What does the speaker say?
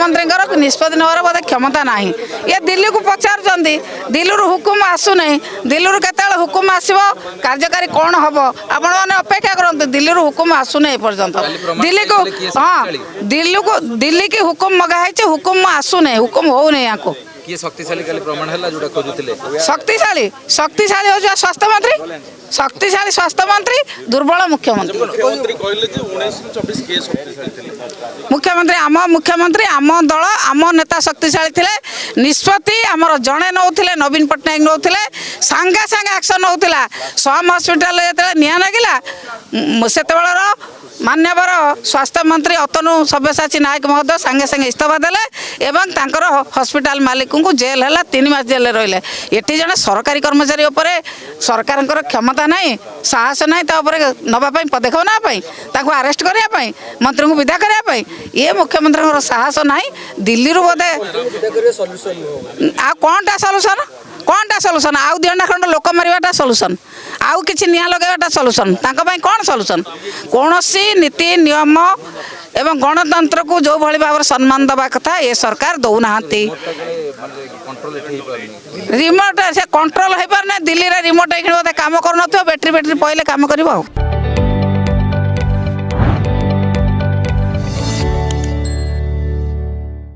मुख्यमंत्री निष्पत्ति नवर बोधे क्षमता ना ये दिल्ली को पचार दिल्ली हुकुम आसुना दिल्ली के हुकुम आसो कार्यकारी कौन हम आपण मैंने अपेक्षा करते दिल्ली हुकुम आसुना पर्यंत दिल्ली को हाँ दिल्ली की हुकुम मगाई हुकुम आसुना हुकुम हो नहीं यहाँ किए शक्तिशाली काली प्रमाण है जोड़ा खोजुले शक्तिशाली शक्तिशाली हो स्वास्थ्य मंत्री शक्तिशाली स्वास्थ्य मंत्री दुर्बल मुख्यमंत्री मुख्यमंत्री आम दल आम नेता शक्तिशाली थे निष्पत्ति आमर जड़े नौले नवीन पट्टनायक नौले सांगे सांगे एक्शन होता सम हस्पिटाल निआ लगिला से मान्यवर स्वास्थ्य मंत्री अतनु सब्यसाची नायक महोदय सांगे सांगे इस्तीफा देले एवं तांकर हॉस्पिटल मालिक को जेल है 3 मास जेल रहिले एटी जने सरकारी कर्मचारी उपरे सरकार क्षमता नहीं साहस नहीं नवाई पदक्षेप ना अरेस्ट करने मंत्री को विदा करने ये मुख्यमंत्री साहस ना दिल्ली बोधे आ कौनटा सल्यूसन आउ 2 खंड लोक मारवाटा सल्यूसन आउ कि निआ लगेवाटा सल्यूसन कौन सल्यूसन कौन नीति नियम एवं गणतंत्र को जो भाई भाव सम्मान दवा कथा ये सरकार दौना रिमोट से कंट्रोल हो पारे दिल्ली रे रिमोट बोधे काम कर बैटरी पहले काम कर।